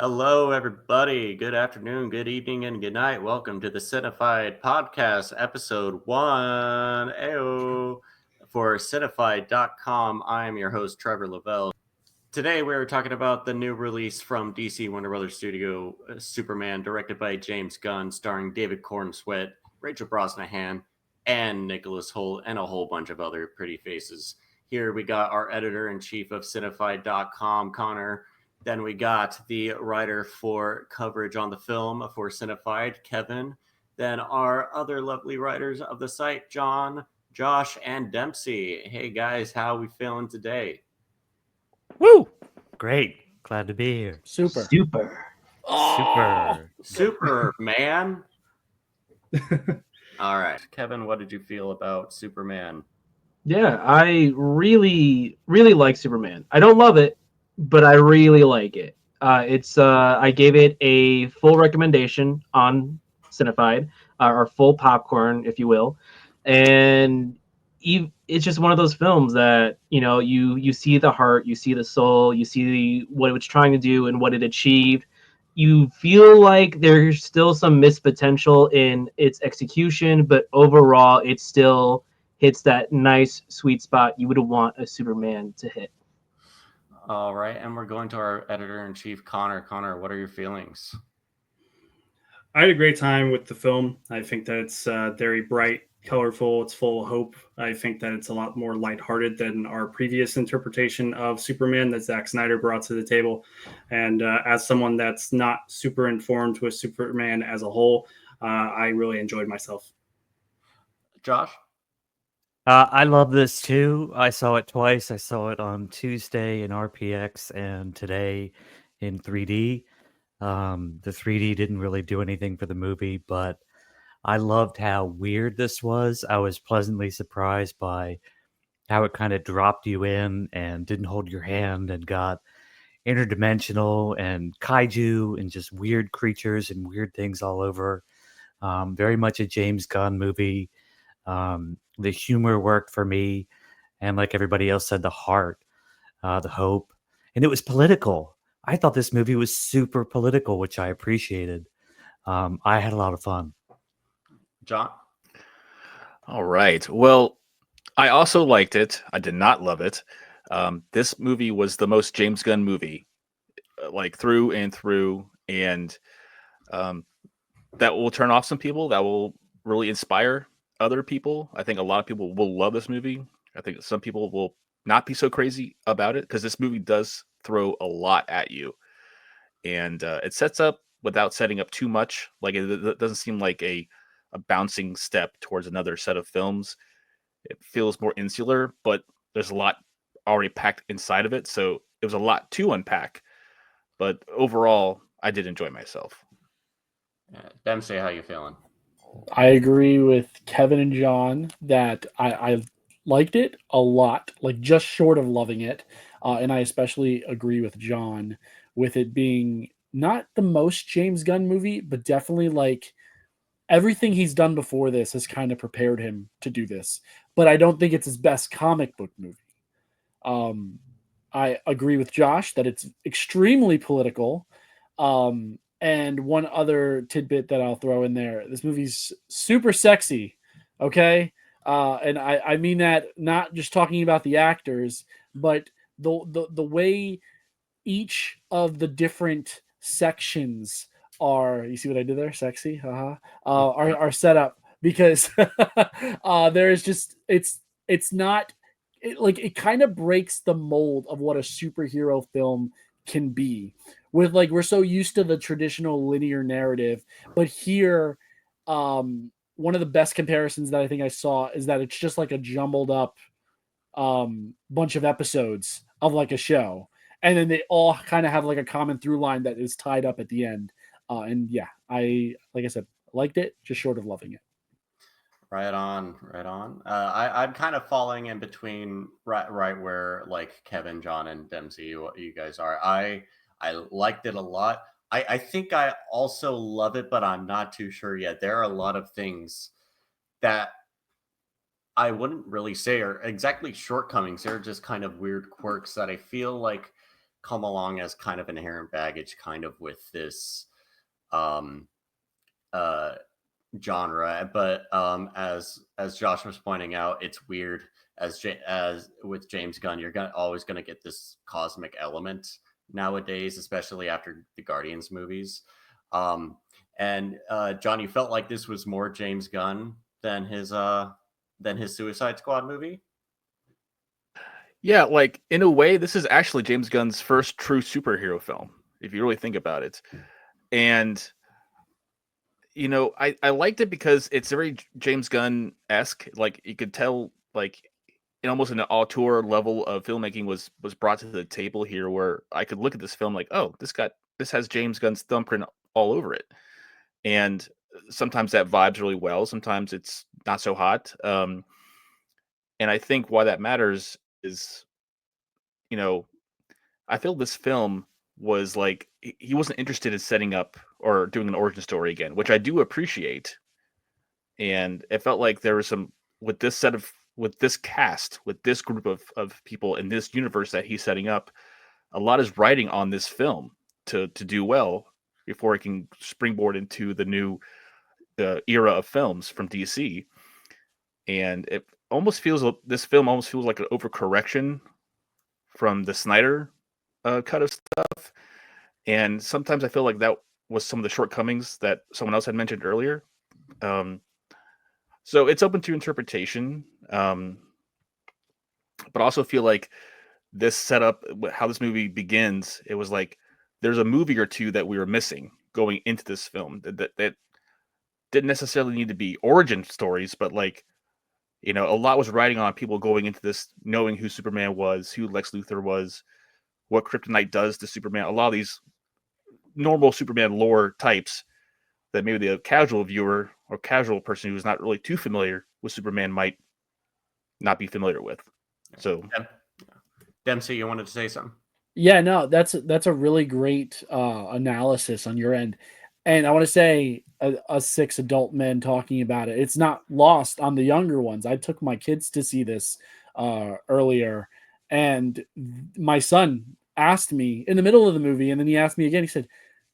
Hello, everybody. Good afternoon, good evening, and good night. Welcome to the Cinefied Podcast, episode one. Ayo. For Cinefied.com, I am your host, Trevor Leavell. Today, we're talking about the new release from DC Warner Brothers Studio, Superman, directed by James Gunn, starring David Cornsweet, Rachel Brosnahan, and Nicholas Hoult, and a whole bunch of other pretty faces. Here we got our editor-in-chief of Cinefied.com, Connor. Then we got the writer for coverage on the film for Cinefied, Kevin. Then our other lovely writers of the site, John, Josh, and Dempsey. Hey guys, how are we feeling today? Woo! Great. Glad to be here. Super. Super. Super, man. All right. Kevin, what did you feel about Superman? Yeah, I really, really like Superman. I don't love it, but I really like it. I gave it a full recommendation on Cinefied, or full popcorn, if you will, and it's just one of those films that you see the heart, you see the soul, you see what it was trying to do and what it achieved. You feel like there's still some missed potential in its execution, but overall, it still hits that nice sweet spot you would want a Superman to hit. All right, and we're going to our editor-in-chief, Connor. Connor, what are your feelings? I had a great time with the film. I think that it's very bright, colorful. It's full of hope. I think that it's a lot more lighthearted than our previous interpretation of Superman that Zack Snyder brought to the table. And as someone that's not super informed with Superman as a whole, I really enjoyed myself. Josh? I love this too. I saw it twice. I saw it on Tuesday in RPX and today in 3D. The 3D didn't really do anything for the movie, but I loved how weird this was. I was pleasantly surprised by how it kind of dropped you in and didn't hold your hand and got interdimensional and kaiju and just weird creatures and weird things all over. Very much a James Gunn movie. The humor worked for me, and like everybody else said, the heart, the hope, and it was political. I thought this movie was super political, which I appreciated. I had a lot of fun. John? All right. Well, I also liked it. I did not love it. This movie was the most James Gunn movie, like through and through, and that will turn off some people. That will really inspire other people. I think a lot of people will love this movie. I think some people will not be so crazy about it because this movie does throw a lot at you, and it sets up without setting up too much. Like it doesn't seem like a bouncing step towards another set of films. It feels more insular, but there's a lot already packed inside of it, so it was a lot to unpack. But overall, I did enjoy myself. Dempsey, how you feeling? I agree with Kevin and John that I liked it a lot, like just short of loving it. And I especially agree with John with it being not the most James Gunn movie, but definitely like everything he's done before this has kind of prepared him to do this. But I don't think it's his best comic book movie. I agree with Josh that it's extremely political. And one other tidbit that I'll throw in there: this movie's super sexy. Okay, and I mean that not just talking about the actors, but the way each of the different sections are. You see what I did there? Sexy, haha. Are set up because there is just it's not like it kind of breaks the mold of what a superhero film can be with like we're so used to the traditional linear narrative, but here one of the best comparisons that I think I saw is that it's just like a jumbled up bunch of episodes of like a show, and then they all kind of have like a common through line that is tied up at the end. And yeah, I like I said, liked it, just short of loving it. Right on, right on. I'm kind of falling in between right where like Kevin, John, and Dempsey you guys are. I liked it a lot. I think I also love it, but I'm not too sure yet. There are a lot of things that I wouldn't really say are exactly shortcomings. They're just kind of weird quirks that I feel like come along as kind of inherent baggage, kind of with this genre. But as Josh was pointing out, it's weird as with James Gunn, you're always gonna get this cosmic element nowadays, especially after the Guardians movies. And John, you felt like this was more James Gunn than his Suicide Squad movie. Yeah, like in a way, this is actually James Gunn's first true superhero film, if you really think about it. And I liked it because it's very James Gunn-esque. Like you could tell, like in almost an auteur level of filmmaking was brought to the table here, where I could look at this film like, oh, this has James Gunn's thumbprint all over it. And sometimes that vibes really well. Sometimes it's not so hot. And I think why that matters is, I feel this film was like he wasn't interested in setting up or doing an origin story again, which I do appreciate. And it felt like there was some with this cast, with this group of people in this universe that he's setting up, a lot is riding on this film to do well before it can springboard into the era of films from DC. And this film almost feels like an overcorrection from the Snyder cut of stuff. And sometimes I feel like that was some of the shortcomings that someone else had mentioned earlier. So it's open to interpretation. But I also feel like this setup, how this movie begins, it was like there's a movie or two that we were missing going into this film that didn't necessarily need to be origin stories, but like, a lot was riding on people going into this knowing who Superman was, who Lex Luthor was, what kryptonite does to Superman. A lot of these normal Superman lore types that maybe the casual viewer or casual person who's not really too familiar with Superman might not be familiar with. So, Dempsey, you wanted to say something? Yeah, no, that's a really great analysis on your end. And I want to say, us 6 adult men talking about it, it's not lost on the younger ones. I took my kids to see this earlier, and my son asked me in the middle of the movie, and then he asked me again. He said,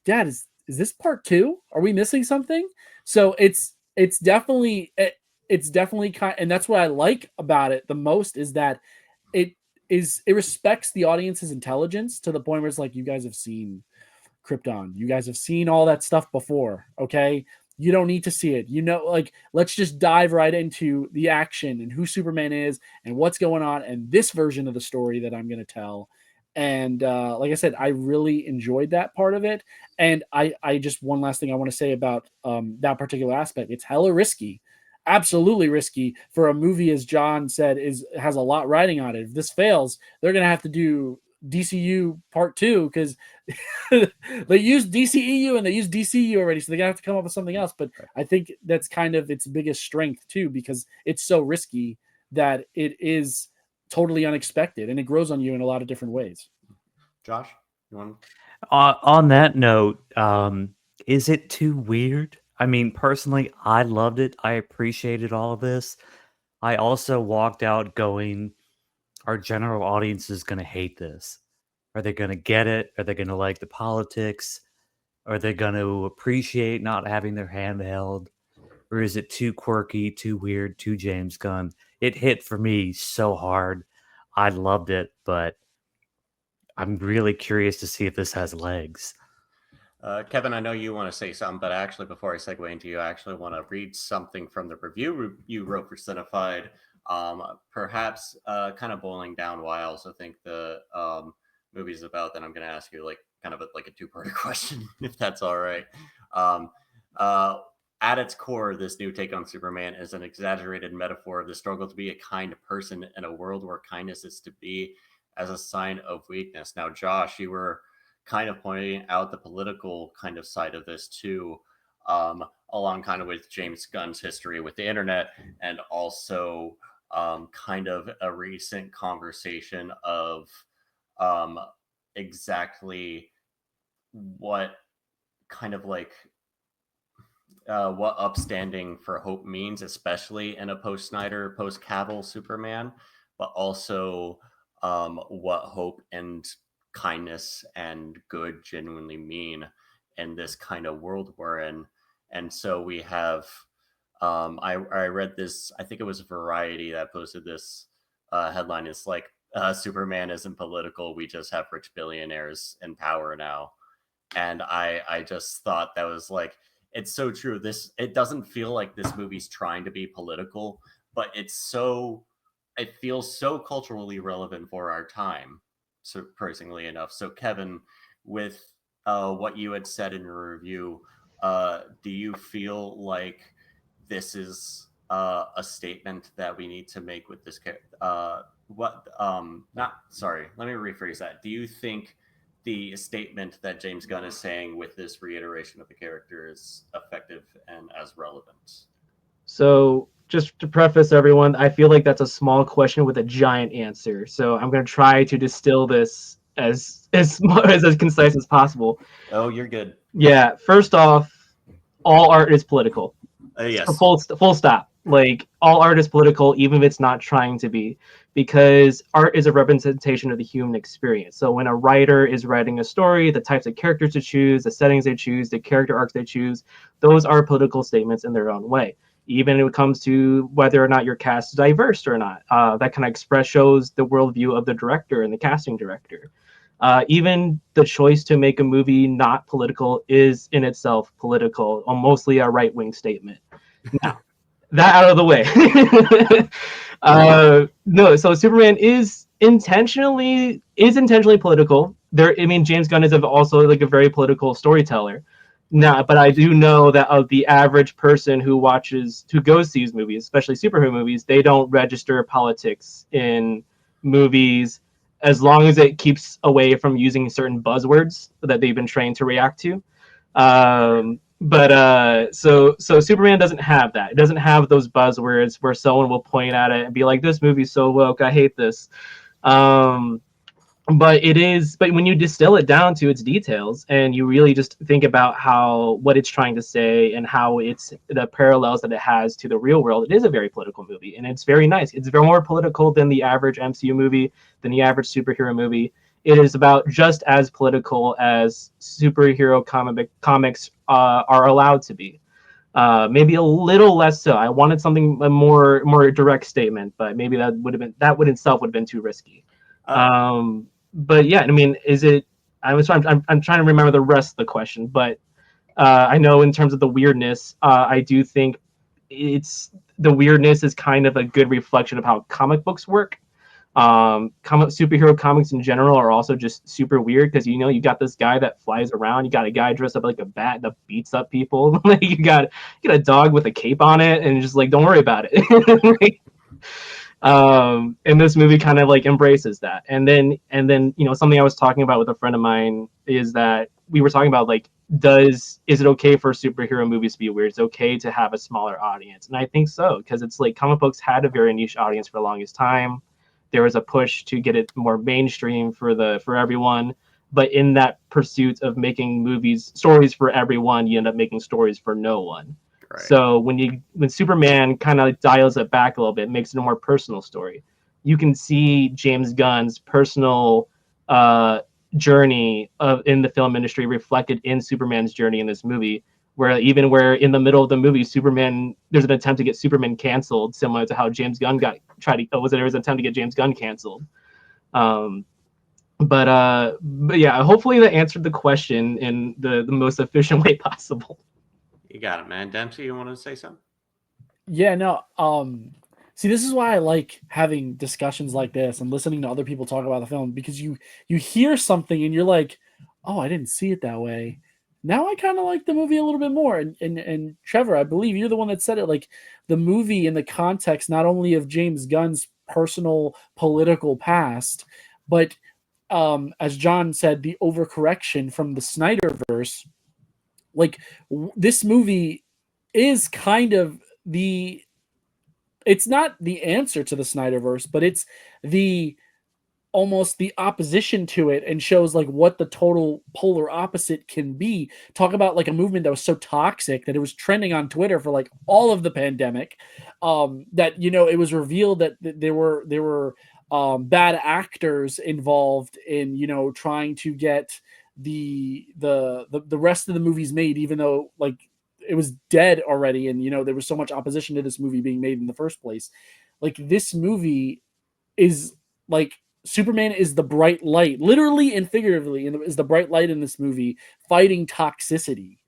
"Dad, is this part 2? Are we missing something?" So it's definitely kind, and that's what I like about it the most, is that it respects the audience's intelligence to the point where it's like, you guys have seen Krypton, you guys have seen all that stuff before, okay? You don't need to see it. Like, let's just dive right into the action and who Superman is and what's going on and this version of the story that I'm going to tell. And like I said, I really enjoyed that part of it. And I just, one last thing I want to say about that particular aspect. It's hella risky, absolutely risky for a movie, as John said, has a lot riding on it. If this fails, they're going to have to do DCU part 2, because they used DCEU and they used DCU already, so they're gonna have to come up with something else. But I think that's kind of its biggest strength too, because it's so risky that it is totally unexpected and it grows on you in a lot of different ways. Josh, you want? On that note, is it too weird? I mean, personally, I loved it. I appreciated all of this. I also walked out going, our general audience is going to hate this. Are they going to get it? Are they going to like the politics? Are they going to appreciate not having their hand held? Or is it too quirky, too weird, too James Gunn? It hit for me so hard. I loved it, but I'm really curious to see if this has legs. Kevin, I know you want to say something, but actually, before I segue into you, I actually want to read something from the review you wrote for Cinefied. Perhaps kind of boiling down why I also think the movie is about. Then I'm going to ask you like kind of like a two-part question, if that's all right. At its core, this new take on Superman is an exaggerated metaphor of the struggle to be a kind person in a world where kindness is to be as a sign of weakness. Now, Josh, you were kind of pointing out the political kind of side of this too, along kind of with James Gunn's history with the internet, and also kind of a recent conversation of exactly what kind of like what upstanding for hope means, especially in a post-Snyder, post-Cavill Superman, but also what hope and kindness and good genuinely mean in this kind of world we're in. And so we have, I read this, I think it was Variety that posted this headline. It's like, Superman isn't political. We just have rich billionaires in power now. And I just thought that was like, it's so true. It doesn't feel like this movie's trying to be political, but it feels so culturally relevant for our time, surprisingly enough. So Kevin, with what you had said in your review, do you feel like this is a statement that we need to make with this let me rephrase that. Do you think the statement that James Gunn is saying with this reiteration of the character is effective and as relevant? So just to preface everyone, I feel like that's a small question with a giant answer. So I'm going to try to distill this as concise as possible. Oh, you're good. Yeah. First off, all art is political. Yes. Full stop. Like, all art is political, even if it's not trying to be, because art is a representation of the human experience. So when a writer is writing a story, the types of characters to choose, the settings they choose, the character arcs they choose, those are political statements in their own way. Even when it comes to whether or not your cast is diverse or not, that kind of shows the worldview of the director and the casting director. Even the choice to make a movie not political is in itself political, or mostly a right-wing statement. Now, that out of the way. No, so Superman is intentionally political. James Gunn is also like a very political storyteller. Now, but I do know that of the average person who goes to these movies, especially superhero movies, they don't register politics in movies as long as it keeps away from using certain buzzwords that they've been trained to react to. So Superman doesn't have that. It doesn't have those buzzwords where someone will point at it and be like, "This movie's so woke, I hate this." But when you distill it down to its details and you really just think about what it's trying to say and how it's the parallels that it has to the real world, it is a very political movie, and it's very nice. It's very more political than the average MCU movie, than the average superhero movie. It is about just as political as superhero comics are allowed to be. Maybe a little less so. I wanted something a more direct statement, but maybe that would itself have been too risky. But yeah, is it? I'm trying to remember the rest of the question, but I know in terms of the weirdness, I do think the weirdness is kind of a good reflection of how comic books work. Superhero comics in general are also just super weird because you got this guy that flies around, you got a guy dressed up like a bat that beats up people, like you got a dog with a cape on it, and just like, don't worry about it. And this movie kind of like embraces that. And then something I was talking about with a friend of mine is that we were talking about like, is it okay for superhero movies to be weird? It's okay to have a smaller audience, and I think so, because it's like comic books had a very niche audience for the longest time. There was a push to get it more mainstream for everyone, but in that pursuit of making stories for everyone, you end up making stories for no one. Right. So when Superman kind of dials it back a little bit, makes it a more personal story, you can see James Gunn's personal journey in the film industry reflected in Superman's journey in this movie, where in the middle of the movie, there's an attempt to get Superman canceled, similar to how James Gunn there was an attempt to get James Gunn canceled. But yeah, hopefully that answered the question in the most efficient way possible. You got it, man. Dempsey, you want to say something? Yeah, no. See, this is why I like having discussions like this and listening to other people talk about the film, because you hear something and you're like, oh, I didn't see it that way. Now I kind of like the movie a little bit more. And Trevor, I believe you're the one that said it, like the movie in the context not only of James Gunn's personal political past, but as John said, the overcorrection from the Snyderverse. Like this movie is kind of it's not the answer to the Snyderverse, but it's almost the opposition to it, and shows like what the total polar opposite can be. Talk about like a movement that was so toxic that it was trending on Twitter for like all of the pandemic, that it was revealed that there were bad actors involved in, you know, trying to get the rest of the movies made, even though like it was dead already, and you know there was so much opposition to this movie being made in the first place. Like this movie is like Superman is the bright light, literally and figuratively, and is the bright light in this movie fighting toxicity.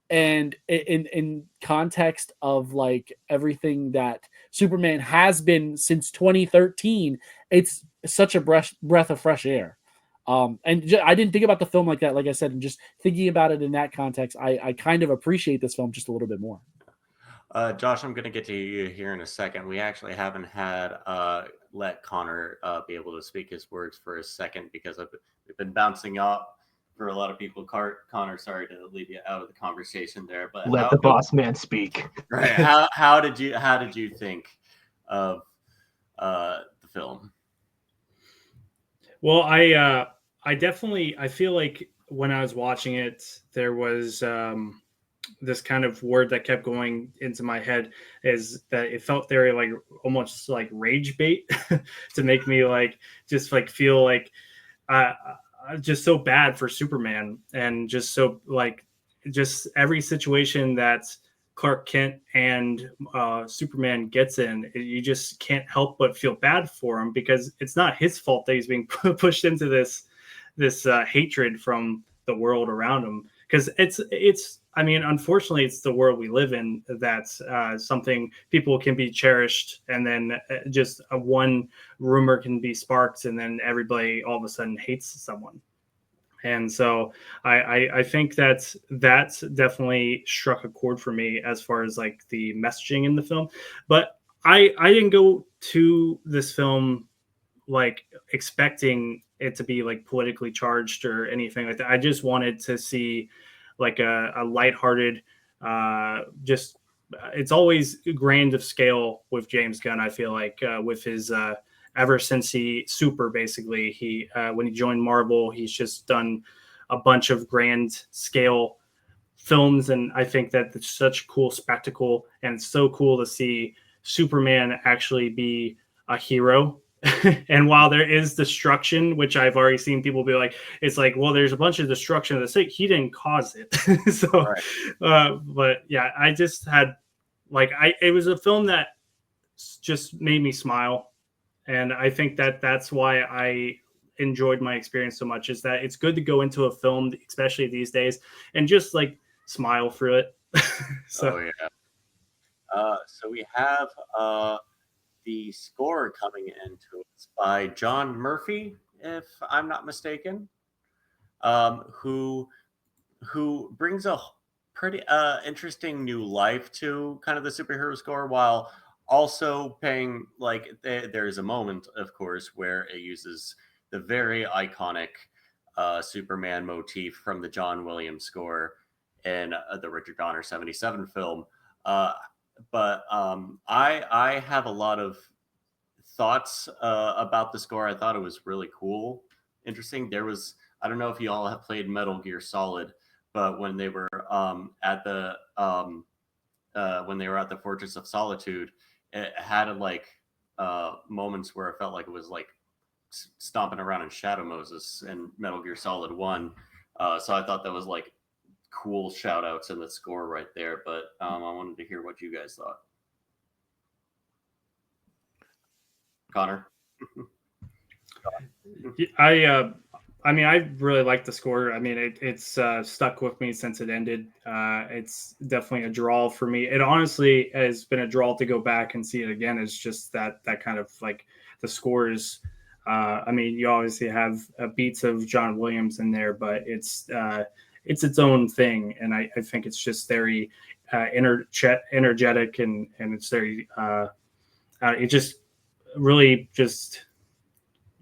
And in context of like everything that Superman has been since 2013, it's such a breath of fresh air. I didn't think about the film like that, like I said, and just thinking about it in that context, I kind of appreciate this film just a little bit more. Josh, I'm going to get to you here in a second. We actually haven't had let Connor be able to speak his words for a second because we've been bouncing up for a lot of people. Connor, sorry to leave you out of the conversation there, but Let the boss man speak. Right? How did you think of the film? Well, I definitely I feel like when I was watching it, there was this kind of word that kept going into my head, is that it felt very like almost like rage bait to make me like just like feel like just so bad for Superman, and just so like just every situation that Clark Kent and Superman gets in, you just can't help but feel bad for him, because it's not his fault that he's being pushed into this hatred from the world around him. Because it's I mean, unfortunately, it's the world we live in, that's something people can be cherished, and then just one rumor can be sparked, and then everybody all of a sudden hates someone. And so I think that definitely struck a chord for me as far as like the messaging in the film. But I didn't go to this film like expecting it to be like politically charged or anything like that. I just wanted to see like a lighthearted, just it's always grand of scale with James Gunn. I feel like with his ever since basically he when he joined Marvel, he's just done a bunch of grand scale films, and I think that it's such a cool spectacle, and it's so cool to see Superman actually be a hero. And while there is destruction, which I've already seen people be like, it's like, well, there's a bunch of destruction of the city, he didn't cause it. So right. But yeah, I just had like it was a film that just made me smile, and I think that that's why I enjoyed my experience so much, is that it's good to go into a film, especially these days, and just like smile through it. So oh yeah. So we have the score coming into us by John Murphy, if I'm not mistaken, who brings a pretty interesting new life to kind of the superhero score, while also paying like there's a moment, of course, where it uses the very iconic Superman motif from the John Williams score in the Richard Donner 77 film. But I have a lot of thoughts about the score. I thought it was really cool, interesting. There was, I don't know if you all have played Metal Gear Solid, but when they were at the Fortress of Solitude, it had like moments where it felt like it was like stomping around in Shadow Moses and Metal Gear Solid 1. So I thought that was like cool shout outs in the score right there. But I wanted to hear what you guys thought. Connor? I mean, I really like the score. I mean, it's stuck with me since it ended. It's definitely a draw for me. It honestly has been a draw to go back and see it again. It's just that kind of like the scores. I mean, you obviously have beats of John Williams in there, but it's its own thing, and I think it's just very energetic, and it's very it just really just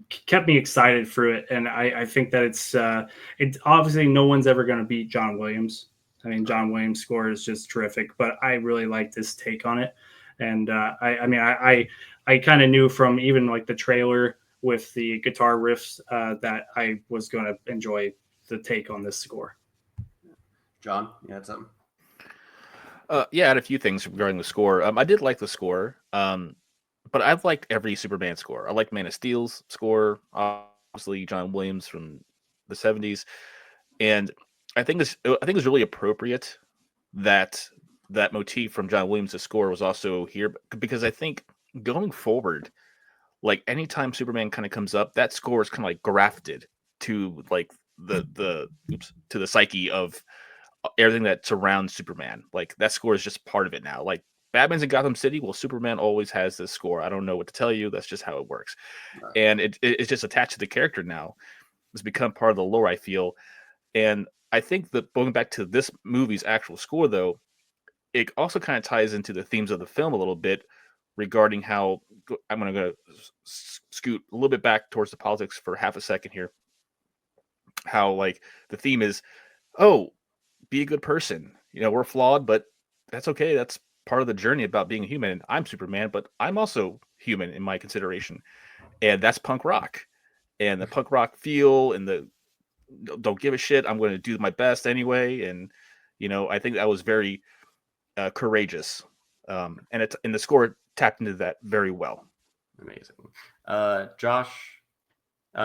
kept me excited through it. And I think that it's obviously no one's ever going to beat John Williams. I mean, John Williams' score is just terrific, but I really like this take on it. And I kind of knew from even like the trailer with the guitar riffs that I was going to enjoy the take on this score. John, you had something? Yeah, I had a few things regarding the score. I did like the score. but I've liked every Superman score. I like Man of Steel's score, obviously John Williams from the 70s, and I think it's really appropriate that that motif from John Williams' score was also here, because I think going forward, like anytime Superman kind of comes up, that score is kind of like grafted to like to the psyche of everything that surrounds Superman. Like that score is just part of it now. Like Batman's in Gotham City, well, Superman always has this score. I don't know what to tell you. That's just how it works, and it's just attached to the character now. It's become part of the lore, I feel, and I think that going back to this movie's actual score, though, it also kind of ties into the themes of the film a little bit regarding how I'm going to scoot a little bit back towards the politics for half a second here. How like the theme is, oh, be a good person. You know, we're flawed, but that's okay. That's part of the journey about being human. I'm Superman, but I'm also human in my consideration. And that's punk rock. And the punk rock feel and the don't give a shit. I'm going to do my best anyway. And, you know, I think that was very courageous. And the score tapped into that very well. Amazing. Josh,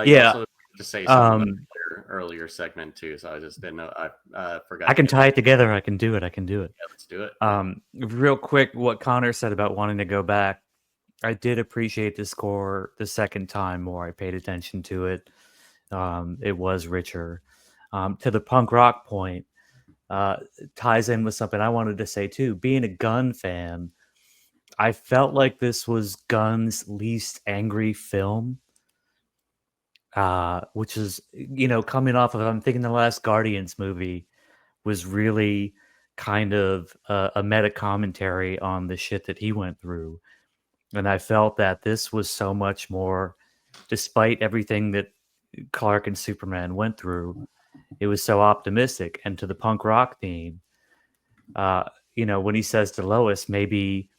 Yeah. also to say something about your earlier segment too, so I just didn't know. I forgot. I can tie it together. I can do it. Yeah, let's do it. Real quick, what Connor said about wanting to go back, I did appreciate the score the second time more. I paid attention to it. It was richer. To the punk rock point, ties in with something I wanted to say too. Being a Gunn fan, I felt like this was Gunn's least angry film. Which is, you know, coming off of, I'm thinking the last Guardians movie was really kind of a meta commentary on the shit that he went through. And I felt that this was so much more, despite everything that Clark and Superman went through, it was so optimistic. And to the punk rock theme, you know, when he says to Lois, maybe,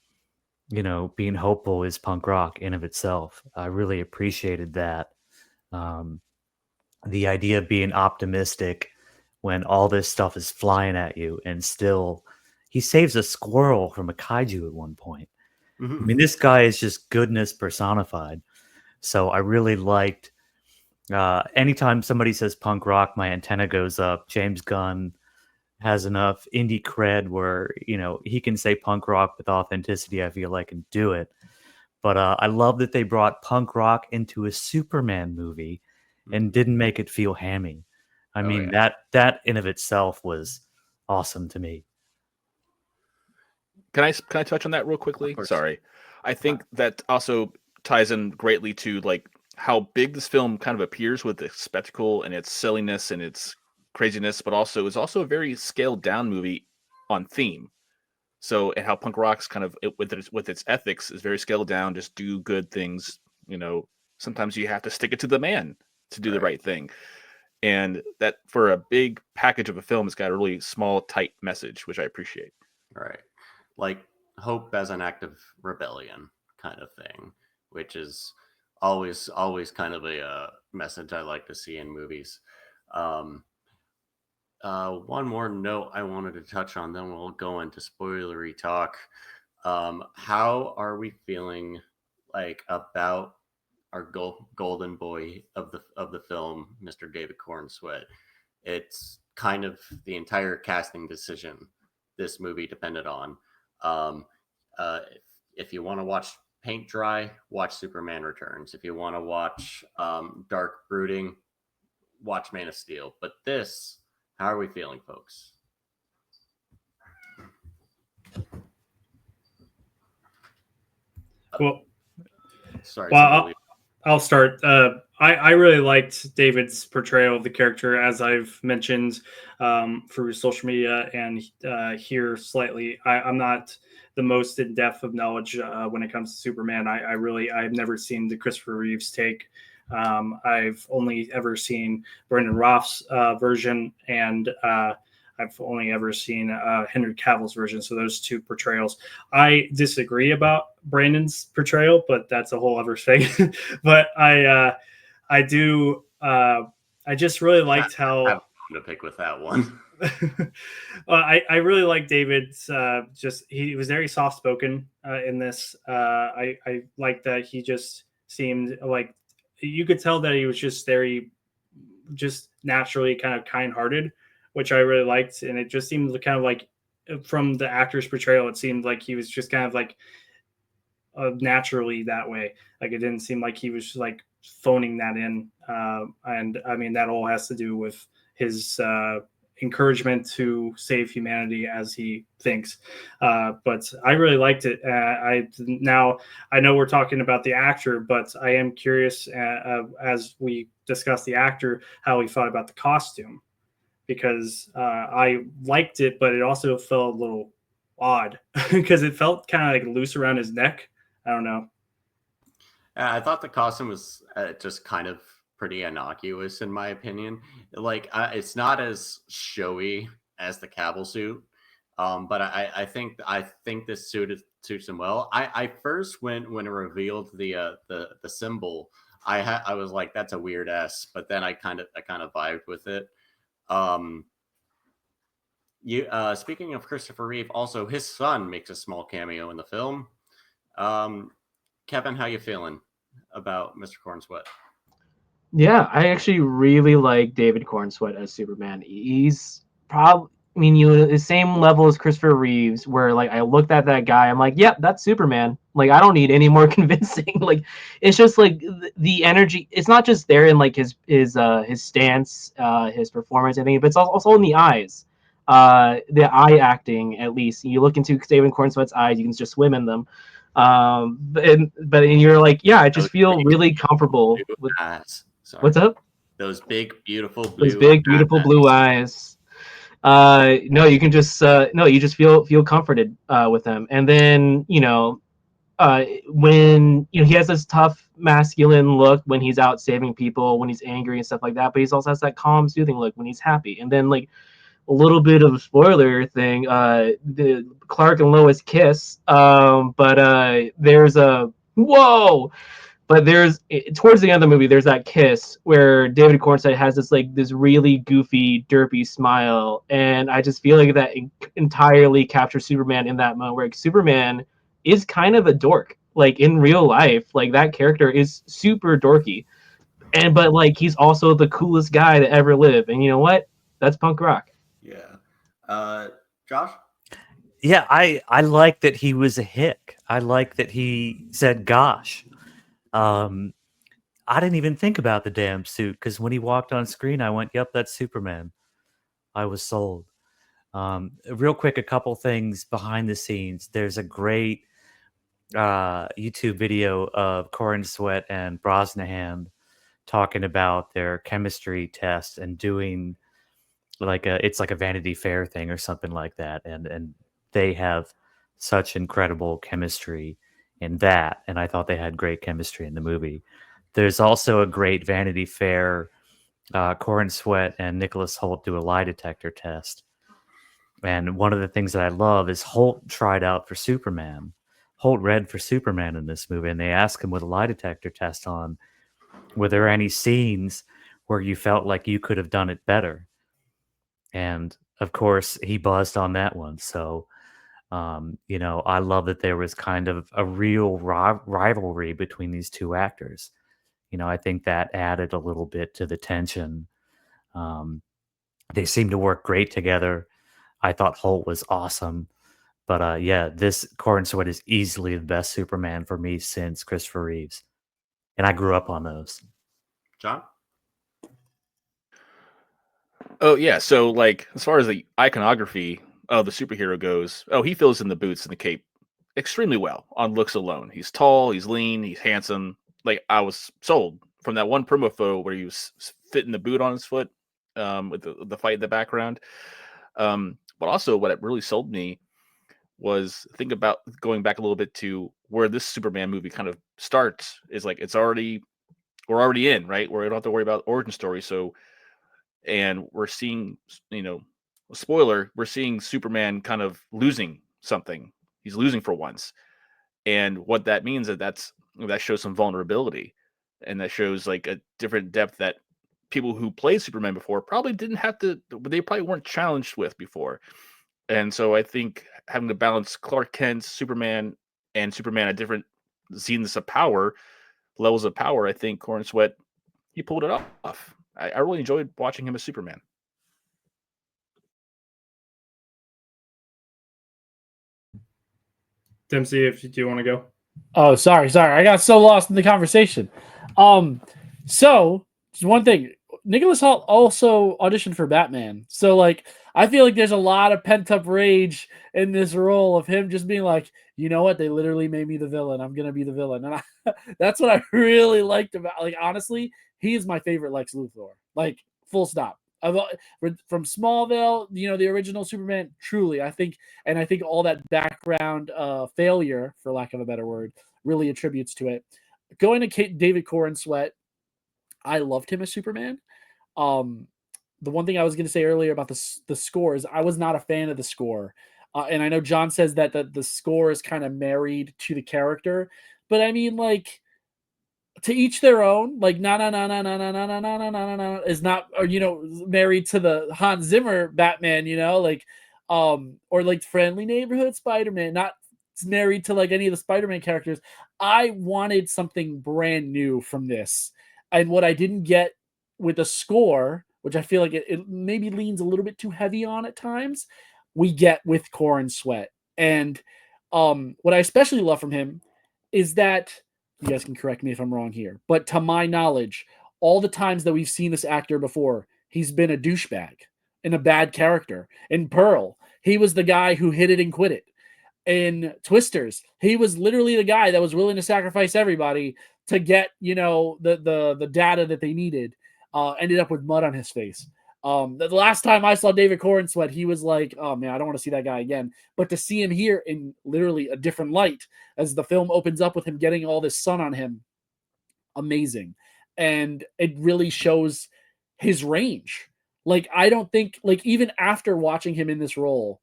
you know, being hopeful is punk rock in of itself. I really appreciated that. The idea of being optimistic when all this stuff is flying at you, and still he saves a squirrel from a kaiju at one point. Mm-hmm. I mean, this guy is just goodness personified. So I really liked anytime somebody says punk rock, my antenna goes up. James Gunn has enough indie cred where, you know, he can say punk rock with authenticity, I feel like, and do it. But I love that they brought punk rock into a Superman movie and didn't make it feel hammy. I mean, that in of itself was awesome to me. Can I touch on that real quickly? Sorry. I think that also ties in greatly to like how big this film kind of appears with its spectacle and its silliness and its craziness, but also is also a very scaled down movie on theme. So, and how punk rock's kind of with its ethics is very scaled down. Just do good things. You know, sometimes you have to stick it to the man to do the right thing. And that for a big package of a film, it's got a really small, tight message, which I appreciate. Right. Like hope as an act of rebellion kind of thing, which is always kind of a message I like to see in movies. One more note I wanted to touch on, then we'll go into spoilery talk. How are we feeling like about our golden boy of the film, Mr. David Corn Sweat? It's kind of the entire casting decision this movie depended on. If you want to watch paint dry, watch Superman Returns. If you want to watch dark brooding, watch Man of Steel. But this, how are we feeling, folks? Well, sorry. Well, I'll start. I really liked David's portrayal of the character, as I've mentioned through social media and here slightly. I'm not the most in depth of knowledge when it comes to Superman. I've never seen the Christopher Reeves take. I've only ever seen Brendan Roth's version, and I've only ever seen Henry Cavill's version. So those two portrayals, I disagree about Brandon's portrayal, but that's a whole other thing. But I just really liked how to pick with that one. I really like David's. He was very soft spoken in this. I like that he just seemed like you could tell that he was just just naturally kind of kind hearted, which I really liked, and it just seemed kind of like from the actor's portrayal, it seemed like he was just kind of like naturally that way. Like it didn't seem like he was just like phoning that in. And I mean, that all has to do with his encouragement to save humanity as he thinks. But I really liked it. I know we're talking about the actor, but I am curious as we discuss the actor, how he thought about the costume, because I liked it, but it also felt a little odd because it felt kind of like loose around his neck. I don't know. I thought the costume was just kind of pretty innocuous, in my opinion. Like, it's not as showy as the Cavill suit, but I think this suits him well. I first when it revealed the symbol, I was like, that's a weird S, but then I kind of vibed with it. Speaking of Christopher Reeve, also his son makes a small cameo in the film. Kevin, how you feeling about Mr. Cornsweat? Yeah, I actually really like David Cornsweat as Superman. He's probably, I mean, the same level as Christopher Reeves, where like I looked at that guy, I'm like, yep, that's Superman. Like I don't need any more convincing. Like it's just like the energy. It's not just there in like his stance, his performance, I think, but it's also in the eyes, the eye acting. At least you look into David Cornsweat's eyes, you can just swim in them. But you're like, yeah, I just feel really comfortable with. Eyes. Sorry. What's up? Those big, beautiful blue. Those big, beautiful blue eyes. No, you can just you just feel comforted with them. And then when he has this tough masculine look when he's out saving people, when he's angry and stuff like that. But he also has that calm, soothing look when he's happy. And then like a little bit of a spoiler thing, the Clark and Lois kiss. But there's a whoa. But there's towards the end of the movie, there's that kiss where David Cornsweat has this really goofy, derpy smile, and I just feel like that entirely captures Superman in that moment. Where like, Superman is kind of a dork, like in real life, like that character is super dorky, but like he's also the coolest guy to ever live, and you know what? That's punk rock. Yeah, Josh. Yeah, I like that he was a hick. I like that he said, "Gosh." I didn't even think about the damn suit because when he walked on screen, I went, "Yep, that's Superman." I was sold. Real quick, a couple things behind the scenes. There's a great YouTube video of Cornsweat and Brosnahan talking about their chemistry test and doing it's like a Vanity Fair thing or something like that, and they have such incredible chemistry in that, and I thought they had great chemistry in the movie. There's also a great Vanity Fair Cornsweat and Nicholas Hoult do a lie detector test, and one of the things that I love is Hoult tried out for Superman. Hoult read for Superman in this movie, and they asked him with a lie detector test on, were there any scenes where you felt like you could have done it better? And of course, he buzzed on that one. So, I love that there was kind of a real rivalry between these two actors. I think that added a little bit to the tension. They seemed to work great together. I thought Holt was awesome. But yeah, this Cornsweat is easily the best Superman for me since Christopher Reeves. And I grew up on those. John? Oh yeah, so like as far as the iconography of the superhero goes, he fills in the boots and the cape extremely well on looks alone. He's tall, he's lean, he's handsome. Like I was sold from that one promo photo where he was fitting the boot on his foot, with the fight in the background. But also what it really sold me was think about going back a little bit to where this Superman movie kind of starts is like we're already in, right? Where we don't have to worry about origin story. So and we're seeing, spoiler, we're seeing Superman kind of losing something. He's losing for once. And what that means is that shows some vulnerability, and that shows like a different depth that people who played Superman before probably didn't have to. They probably weren't challenged with before. And so I think having to balance Clark Kent's Superman and Superman at different zeniths of power, levels of power, I think Corn Sweat, he pulled it off. I really enjoyed watching him as Superman. Dempsey, if you do want to go. Oh, sorry. I got so lost in the conversation. So just one thing. Nicholas Hoult also auditioned for Batman. So like I feel like there's a lot of pent-up rage in this role of him just being like, you know what? They literally made me the villain. I'm gonna be the villain. And that's what I really liked about, like, honestly, he is my favorite Lex Luthor. Like, full stop. From Smallville, the original Superman, truly, I think all that background failure, for lack of a better word, really attributes to it. Going to David Corn Sweat, I loved him as Superman. The one thing I was going to say earlier about the score is I was not a fan of the score. And I know John says that the score is kind of married to the character, but I mean, like, to each their own. Like, na na na na na na na na na na na na is not, or married to the Hans Zimmer Batman, like, or like Friendly Neighborhood Spider-Man, not married to like any of the Spider-Man characters. I wanted something brand new from this, and what I didn't get with the score, which I feel like it maybe leans a little bit too heavy on at times, we get with Corn Sweat. And what I especially love from him is that, you guys can correct me if I'm wrong here, but to my knowledge, all the times that we've seen this actor before, he's been a douchebag and a bad character. In Pearl, he was the guy who hit it and quit it. In Twisters, he was literally the guy that was willing to sacrifice everybody to get, the data that they needed. Ended up with mud on his face. The last time I saw David Corn Sweat, he was like, oh man, I don't want to see that guy again. But to see him here in literally a different light as the film opens up with him getting all this sun on him, amazing. And it really shows his range. Like, I don't think, like, even after watching him in this role,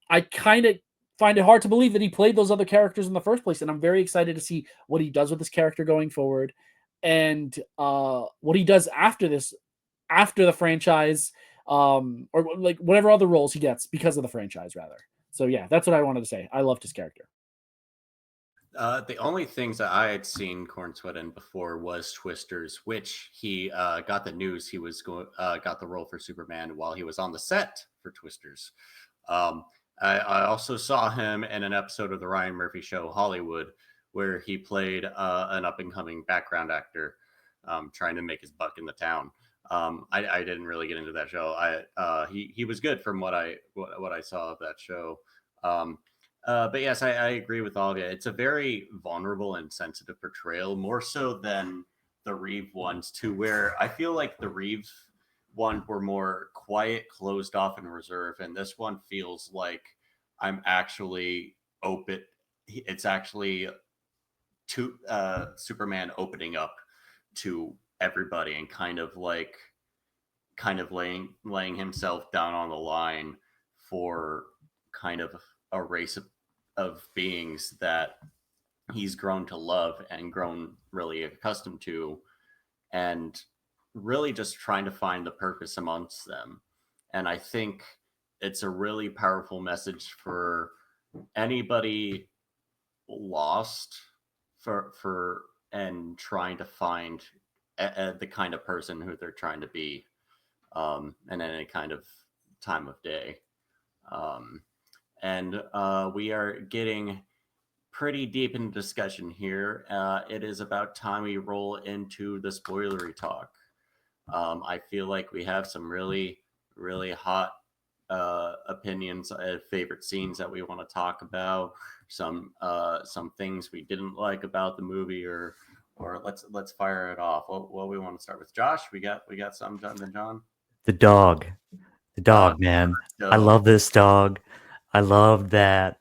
I kind of find it hard to believe that he played those other characters in the first place. And I'm very excited to see what he does with this character going forward, and what he does after this, after the franchise, or like whatever other roles he gets because of the franchise, rather. So yeah, that's what I wanted to say. I loved his character. The only things that I had seen Corn Sweat in before was Twisters, which he got the news he was got the role for Superman while he was on the set for Twisters. I also saw him in an episode of the Ryan Murphy Show, Hollywood, where he played an up-and-coming background actor trying to make his buck in the town. I didn't really get into that show. He was good from what I saw of that show. But yes, I agree with all of you. It's a very vulnerable and sensitive portrayal, more so than the Reeve ones, to where I feel like the Reeve one were more quiet, closed off, and reserved, and this one feels like I'm actually open. It's actually Superman opening up to everybody and kind of laying himself down on the line for kind of a race of beings that he's grown to love and grown really accustomed to, and really just trying to find the purpose amongst them. And I think it's a really powerful message for anybody lost for and trying to find the kind of person who they're trying to be, in any kind of time of day. And we are getting pretty deep in discussion here. It is about time we roll into the spoilery talk. I feel like we have some really, really hot opinions, favorite scenes that we want to talk about, some things we didn't like about the movie, or let's fire it off. What we want to start with, Josh? We got some, John. The dog, man. So, I love this dog. I love that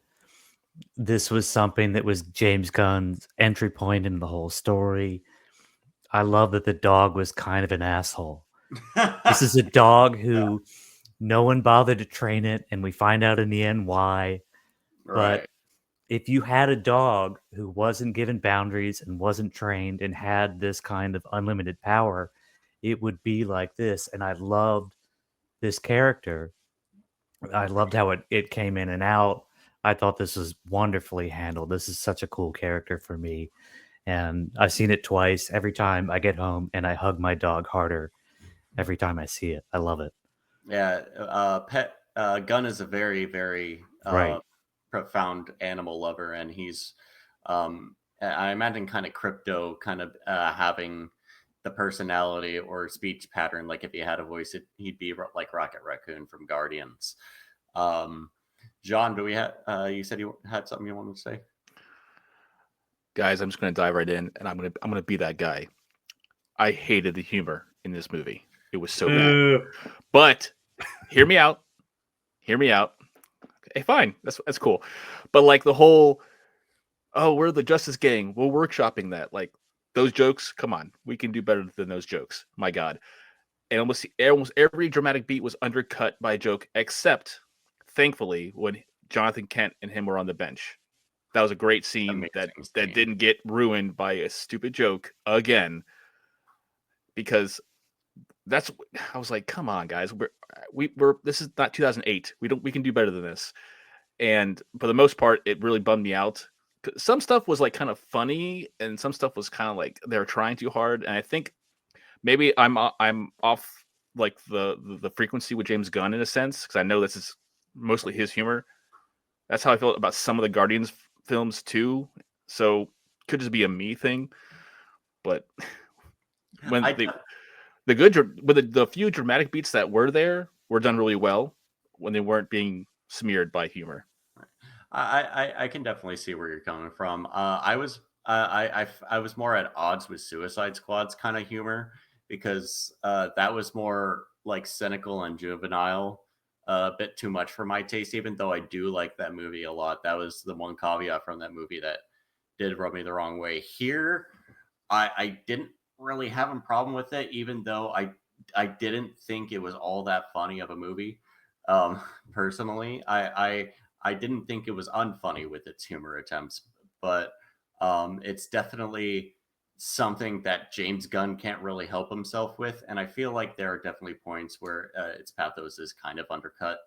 this was something that was James Gunn's entry point in the whole story. I love that the dog was kind of an asshole. This is a dog who no one bothered to train it, and we find out in the end why. right. But if you had a dog who wasn't given boundaries and wasn't trained and had this kind of unlimited power, it would be like this. And I loved this character. I loved how it came in and out. I thought this was wonderfully handled. This is such a cool character for me. And I've seen it twice. Every time I get home and I hug my dog harder every time I see it. I love it. Yeah, Gunn is a very, very Right. profound animal lover, and he's, I imagine, kind of crypto, kind of having the personality or speech pattern. Like if he had a voice, he'd be like Rocket Raccoon from Guardians. John, do we have? You said you had something you wanted to say. Guys, I'm just going to dive right in, and I'm going to be that guy. I hated the humor in this movie. It was so bad. But hear me out. Hear me out. Okay, fine. That's cool. But like the whole, oh, we're the Justice Gang. We're workshopping that. Like those jokes. Come on, we can do better than those jokes. My God. And almost every dramatic beat was undercut by a joke, except, thankfully, when Jonathan Kent and him were on the bench. That was a great scene that didn't get ruined by a stupid joke again. Because I was like, come on, guys, we're this is not 2008. We can do better than this. And for the most part, it really bummed me out. Some stuff was like kind of funny, and some stuff was kind of like they were trying too hard. And I think maybe I'm off like the frequency with James Gunn in a sense, because I know this is mostly his humor. That's how I felt about some of the Guardians films too. So could just be a me thing, but when the few dramatic beats that were there were done really well when they weren't being smeared by humor. I can definitely see where you're coming from. I was more at odds with Suicide Squad's kind of humor, because that was more like cynical and juvenile, a bit too much for my taste. Even though I do like that movie a lot, that was the one caveat from that movie that did rub me the wrong way. Here, I didn't really have a problem with it, even though I didn't think it was all that funny of a movie. Personally, I didn't think it was unfunny with its humor attempts, but it's definitely something that James Gunn can't really help himself with. And I feel like there are definitely points where its pathos is kind of undercut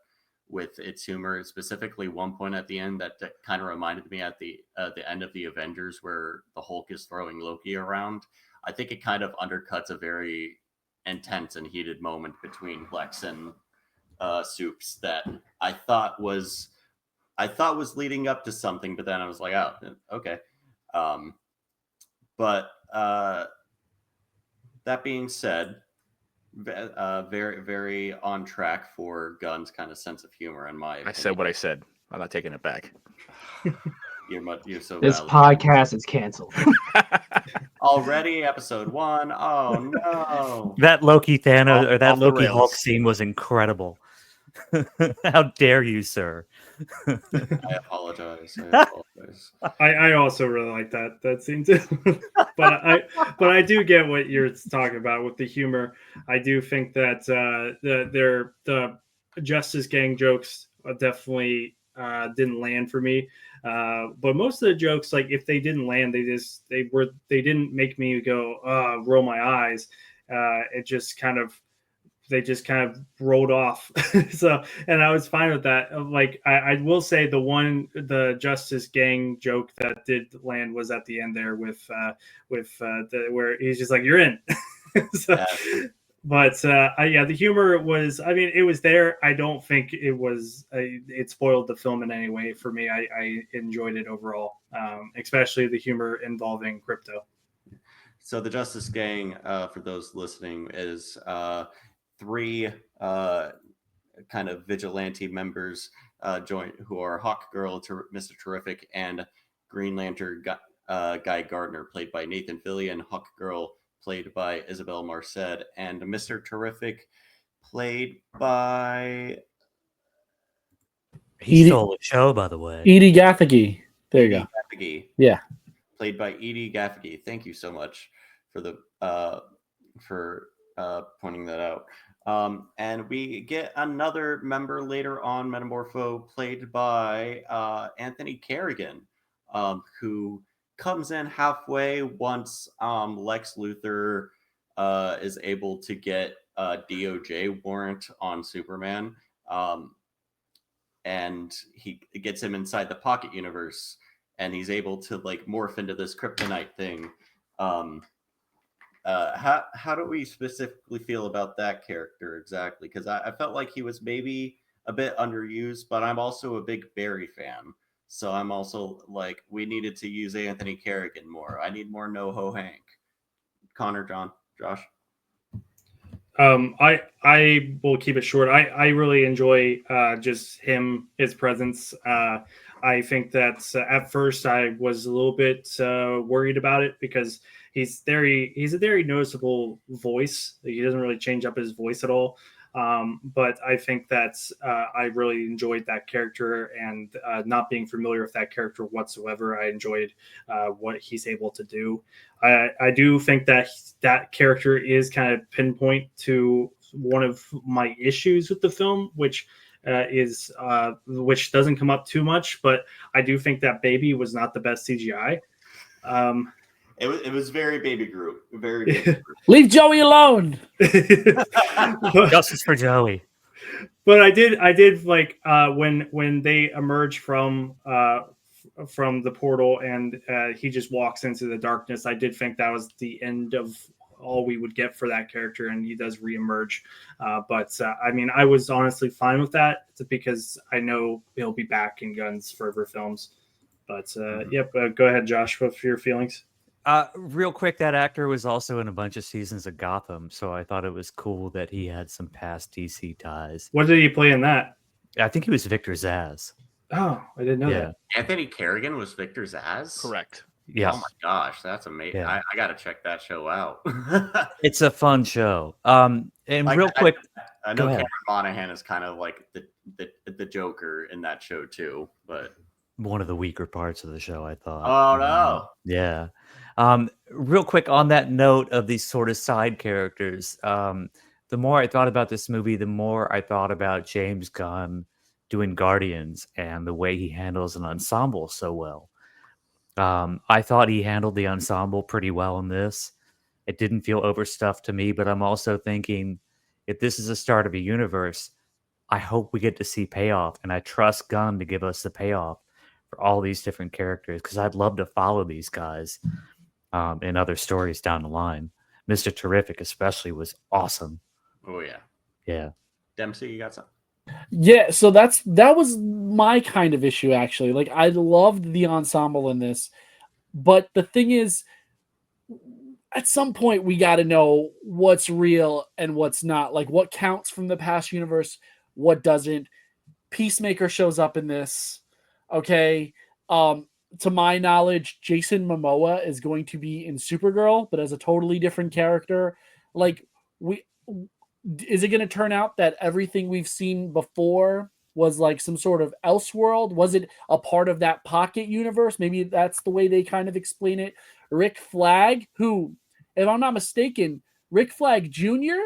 with its humor. Specifically, one point at the end that kind of reminded me at the end of the Avengers, where the Hulk is throwing Loki around. I think it kind of undercuts a very intense and heated moment between Lex and Soups that I thought was leading up to something, but then I was like, oh, okay. But that being said, very, very on track for Gunn's kind of sense of humor, in my opinion. I said what I said. I'm not taking it back. You're so This valid. podcast is canceled. Already episode 1. Oh no. That Loki Thanos or that Off the Loki Hulk rails. scene was incredible. How dare you, sir? I apologize. I also really like that scene too. but I do get what you're talking about with the humor. I do think that the Justice Gang jokes definitely didn't land for me. But most of the jokes, like if they didn't land, they didn't make me go roll my eyes. They just kind of rolled off. So, and I was fine with that. Like, I will say the Justice Gang joke that did land was at the end there with where he's just like, you're in. So, yeah. But the humor was, I mean, it was there. I don't think it spoiled the film in any way for me. I enjoyed it overall, especially the humor involving crypto. So the Justice Gang, for those listening, is 3 kind of vigilante members who are Hawkgirl, Mr. Terrific, and Green Lantern Guy Gardner, played by Nathan Fillion, Hawkgirl played by Isabel Marced, and Mr. Terrific played by He stole a show, by the way. Edie Gathegi. There you go. Gathegi, yeah, played by Edie Gathegi. Thank you so much for the pointing that out. And we get another member later on, Metamorpho, played by Anthony Kerrigan, who comes in halfway once Lex Luthor is able to get a DOJ warrant on Superman, and he gets him inside the Pocket Universe, and he's able to like morph into this kryptonite thing. How do we specifically feel about that character exactly? Because I felt like he was maybe a bit underused, but I'm also a big Barry fan. So I'm also like, we needed to use Anthony Kerrigan more. I need more NoHo Hank. Connor, Josh. I will keep it short. I really enjoy just his presence. I think that at first I was a little bit worried about it because he's a very noticeable voice. He doesn't really change up his voice at all. But I think that's I really enjoyed that character, and not being familiar with that character whatsoever, I enjoyed what he's able to do. I do think that character is kind of pinpoint to one of my issues with the film, which doesn't come up too much, but I do think that baby was not the best CGI. It was very baby group, very baby group. Leave Joey alone. Justice for Joey. But I did like when they emerge from the portal and he just walks into the darkness. I did think that was the end of all we would get for that character, and he does reemerge. But I mean, I was honestly fine with that because I know he'll be back in Gunn's further films. But go ahead, Josh. What's your feelings? Real quick, that actor was also in a bunch of seasons of Gotham, so I thought it was cool that he had some past DC ties. What did he play in that? I think he was Victor Zsasz. Oh, I didn't know that. Anthony Kerrigan was Victor Zsasz? Correct. Yeah. Oh my gosh, that's amazing. Yeah. I got to check that show out. It's a fun show. And Like, real quick, I go know ahead. Cameron Monaghan is kind of like the Joker in that show too, but One of the weaker parts of the show, I thought. oh no. Yeah. Real quick on that note of these sort of side characters, the more I thought about this movie, the more I thought about James Gunn doing Guardians and the way he handles an ensemble so well. I thought he handled the ensemble pretty well in this. It didn't feel overstuffed to me, but I'm also thinking if this is the start of a universe, I hope we get to see payoff, and I trust Gunn to give us the payoff for all these different characters, because I'd love to follow these guys in other stories down the line. Mr. Terrific especially was awesome. Oh yeah. Yeah. Dempsey, you got something? Yeah, so that was my kind of issue, actually. Like, I loved the ensemble in this, but the thing is, at some point we got to know what's real and what's not. Like, what counts from the past universe, what doesn't. Peacemaker shows up in this. Okay. To my knowledge, Jason Momoa is going to be in Supergirl, but as a totally different character. Like, is it going to turn out that everything we've seen before was like some sort of Elseworld? Was it a part of that Pocket universe? Maybe that's the way they kind of explain it. Rick Flag, who, if I'm not mistaken, Rick Flag Jr.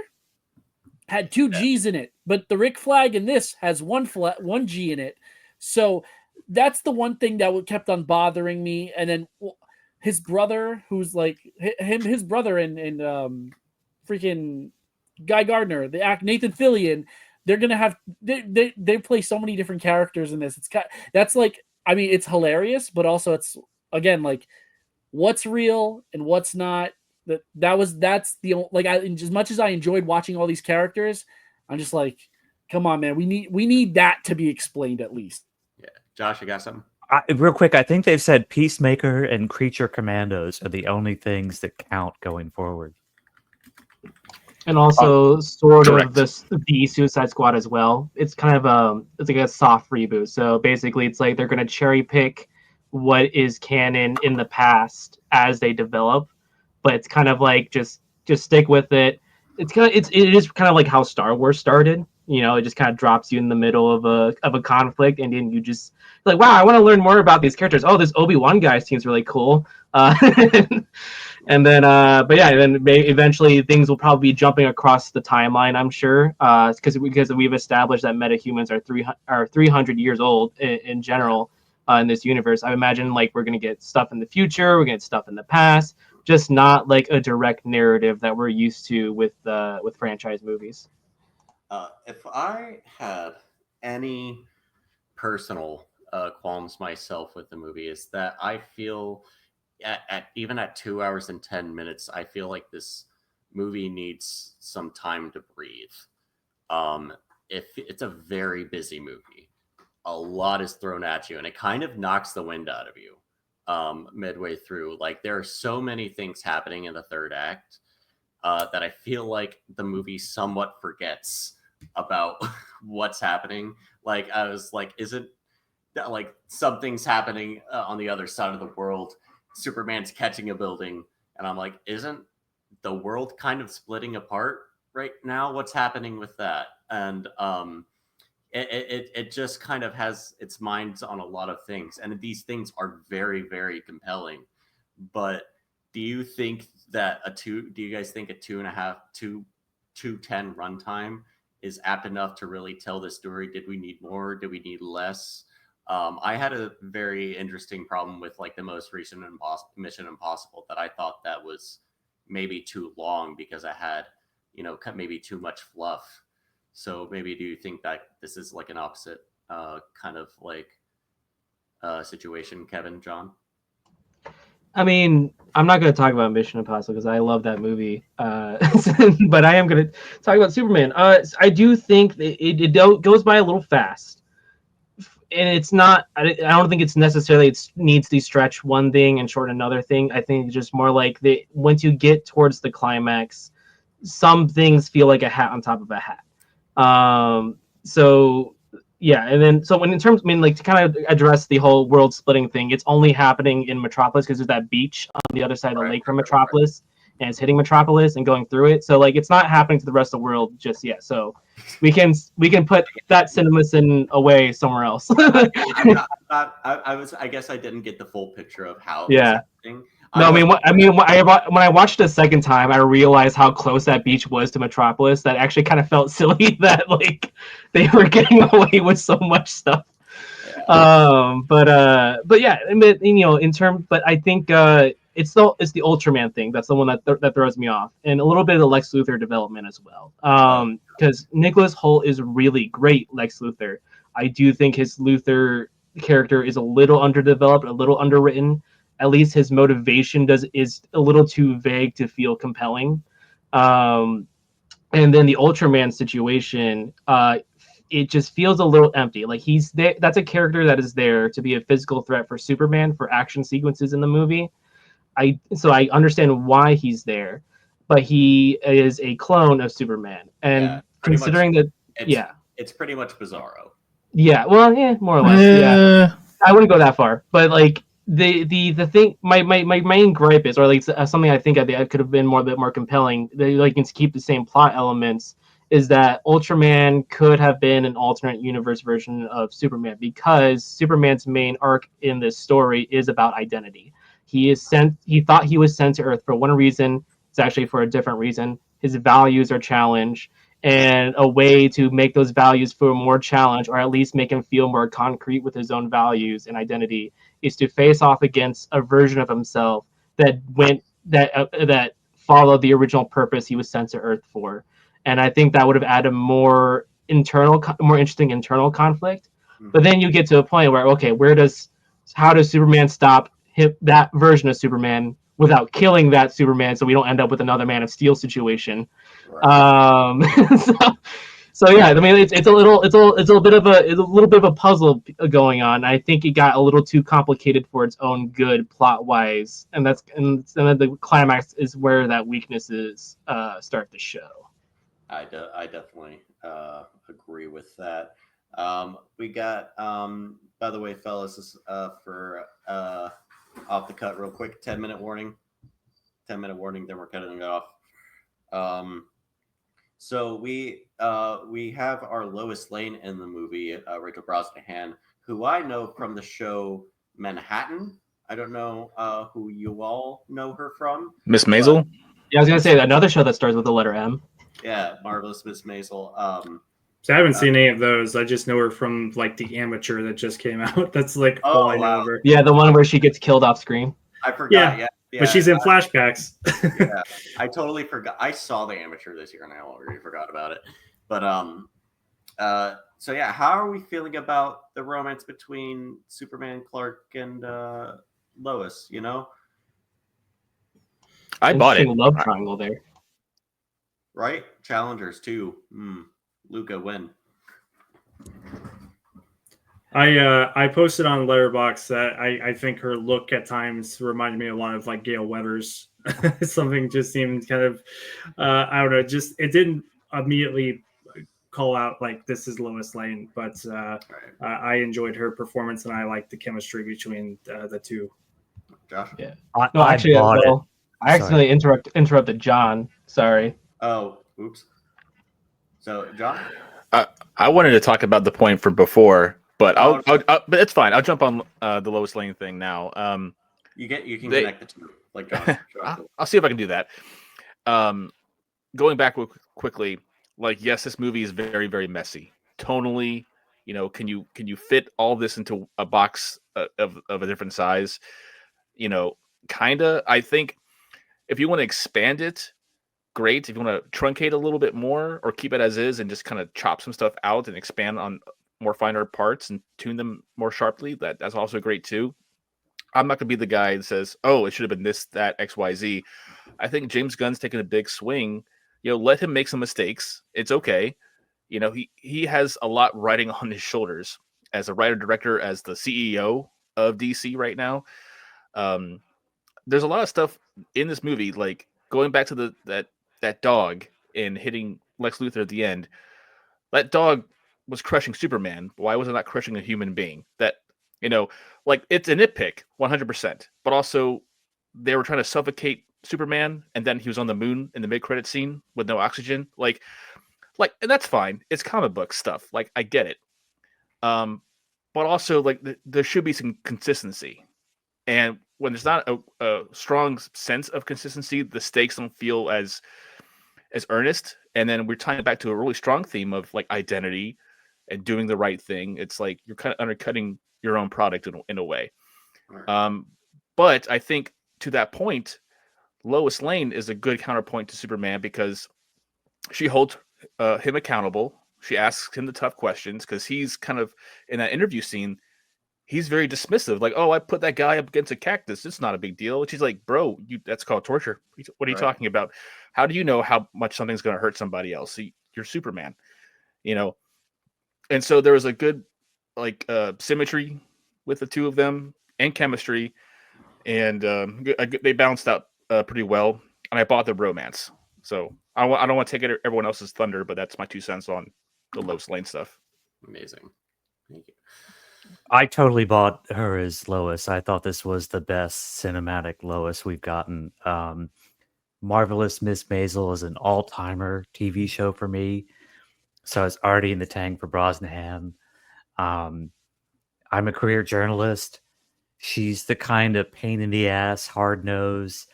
had 2 G's in it, but the Rick Flag in this has one G in it. So that's the one thing that kept on bothering me. And then his brother, who's like his brother in freaking Guy Gardner, the act Nathan Fillion, they're gonna have they play so many different characters in this. That's like, I mean, it's hilarious, but also it's again like what's real and what's not. That's the like as much as I enjoyed watching all these characters, I'm just like, come on, man, we need that to be explained at least. Yeah, Josh, you got something? Real quick, I think they've said Peacemaker and Creature Commandos are the only things that count going forward. And also sort correct. of the Suicide Squad as well. It's kind of it's like a soft reboot. So basically, it's like they're going to cherry pick what is canon in the past as they develop, but it's kind of like just stick with it. It is kind of like how Star Wars started. You know, it just kind of drops you in the middle of a conflict, and then you just like, wow, I want to learn more about these characters. Oh, this Obi-Wan guy seems really cool. And then, but yeah, then eventually things will probably be jumping across the timeline, I'm sure, because we've established that metahumans are 300 years old in general in this universe. I imagine like we're gonna get stuff in the future, we're gonna get stuff in the past. just not like a direct narrative that we're used to with franchise movies. If I had any personal qualms myself with the movie, is that I feel even at 2 hours and 10 minutes, I feel like this movie needs some time to breathe. If it's a very busy movie, a lot is thrown at you, and it kind of knocks the wind out of you midway through. Like, there are so many things happening in the third act that I feel like the movie somewhat forgets about what's happening. Like, I was like, isn't that like something's happening on the other side of the world? Superman's catching a building, and I'm like, isn't the world kind of splitting apart right now? What's happening with that? And it just kind of has its minds on a lot of things, and these things are very, very compelling. But do you think that do you guys think a 2.5, 2:10 runtime is apt enough to really tell the story? Did we need more? Did we need less? I had a very interesting problem with like the most recent Mission Impossible, that I thought that was maybe too long because I had, maybe too much fluff. So maybe do you think that this is like an opposite kind of like situation, Kevin, John? I mean, I'm not going to talk about Mission Impossible because I love that movie, but I am going to talk about Superman. I do think that it goes by a little fast. And it's not, I don't think it's necessarily it needs to stretch one thing and shorten another thing. I think it's just more like once you get towards the climax, some things feel like a hat on top of a hat. So yeah, and then so in terms, I mean, like to kind of address the whole world splitting thing, it's only happening in Metropolis because there's that beach on the other side of the lake from Metropolis, and it's hitting Metropolis and going through it. So like it's not happening to the rest of the world just yet. So we can put that CinemaSin away somewhere else. I guess I didn't get the full picture of how it was happening. No, when I watched it a second time, I realized how close that beach was to Metropolis. That actually kind of felt silly that like they were getting away with so much stuff. Yeah. But yeah, but I think it's the Ultraman thing that's the one that throws me off, and a little bit of the Lex Luthor development as well. Because Nicholas Hoult is really great Lex Luthor. I do think his Luthor character is a little underdeveloped, a little underwritten. At least his motivation is a little too vague to feel compelling. And then the Ultraman situation, it just feels a little empty. Like he's there. That's a character that is there to be a physical threat for Superman for action sequences in the movie. So I understand why he's there, but he is a clone of Superman. And considering it's pretty much Bizarro. Yeah, well, yeah, more or less. Yeah, I wouldn't go that far, but like the thing, my main gripe is, or like something I think I could have been a bit more compelling. They like can keep the same plot elements. Is that Ultraman could have been an alternate universe version of Superman, because Superman's main arc in this story is about identity. He thought he was sent to Earth for one reason. It's actually for a different reason. His values are challenged, and a way to make those values feel more challenged, or at least make him feel more concrete with his own values and identity, is to face off against a version of himself that followed the original purpose he was sent to Earth for. And I think that would have added more interesting internal conflict. Mm-hmm. But then you get to a point where, okay, how does Superman stop that version of Superman without killing that Superman, so we don't end up with another Man of Steel situation? Right. So yeah, I mean, it's a little bit of a puzzle going on. I think it got a little too complicated for its own good plot wise, and then the climax is where that weaknesses start to show. I definitely agree with that. We got, by the way, fellas, this, for off the cut real quick, 10-minute warning. 10-minute warning, then we're cutting it off. So we have our Lois Lane in the movie, Rachel Brosnahan, who I know from the show Manhattan. I don't know who you all know her from. Miss Maisel? Yeah, I was going to say another show that starts with the letter M. Yeah, Marvelous Miss Maisel. So I haven't seen any of those. I just know her from like The Amateur that just came out. That's like all I know of her. Yeah, the one where she gets killed off screen. I forgot. Yeah, but she's in flashbacks. Yeah, I totally forgot. I saw The Amateur this year, and I already forgot about it. But so yeah, how are we feeling about the romance between Superman, Clark, and Lois? You know, I bought it. Interesting love triangle there. right? Challengers too. Luca win. I posted on Letterboxd that I think her look at times reminded me a lot of like Gail Weathers. Something just seemed kind of I don't know, just it didn't immediately call out like this is Lois Lane, but I enjoyed her performance and I liked the chemistry between the two. Josh? Yeah. I Well, bought I accidentally interrupted John. Sorry. Oh, oops. So, John? I wanted to talk about the point from before, but but it's fine. I'll jump on the Lois Lane thing now. You can connect the two, like John. I'll see if I can do that. Going back quickly, like yes, this movie is very, very messy. Tonally, you know, can you fit all this into a box of a different size? You know, kinda. I think if you want to expand it, great. If you want to truncate a little bit more or keep it as is and just kind of chop some stuff out and expand on more finer parts and tune them more sharply, that's also great too. I'm not going to be the guy that says, oh, it should have been this, that, XYZ. I think James Gunn's taking a big swing. You know, let him make some mistakes. It's okay. You know, he has a lot riding on his shoulders as a writer-director, as the CEO of DC right now. There's a lot of stuff in this movie, like going back to that dog and hitting Lex Luthor at the end. That dog was crushing Superman. Why was it not crushing a human being? That, you know, like it's a nitpick, 100%. But also, they were trying to suffocate Superman, and then he was on the moon in the mid-credit scene with no oxygen. Like, and that's fine. It's comic book stuff. Like, I get it. But also, like, there should be some consistency. And when there's not a strong sense of consistency, the stakes don't feel as earnest. And then we're tying it back to a really strong theme of like identity and doing the right thing. It's like you're kind of undercutting your own product in a way. Right. But I think to that point, Lois Lane is a good counterpoint to Superman because she holds him accountable. She asks him the tough questions because he's kind of in that interview scene. He's very dismissive, like, "Oh, I put that guy up against a cactus. It's not a big deal." And she's like, "Bro, that's called torture. What are you talking about? How do you know how much something's going to hurt somebody else? You're Superman, you know." And so there was a good, like, symmetry with the two of them and chemistry, and they balanced out pretty well. And I bought the romance, so I don't want to take everyone else's thunder, but that's my 2 cents on the Lois Lane stuff. Amazing, thank you. I totally bought her as Lois. I thought this was the best cinematic Lois we've gotten. Marvelous Miss Maisel is an all-timer TV show for me. So it's already in the tank for Brosnahan. I'm a career journalist. She's the kind of pain in the ass, hard nose.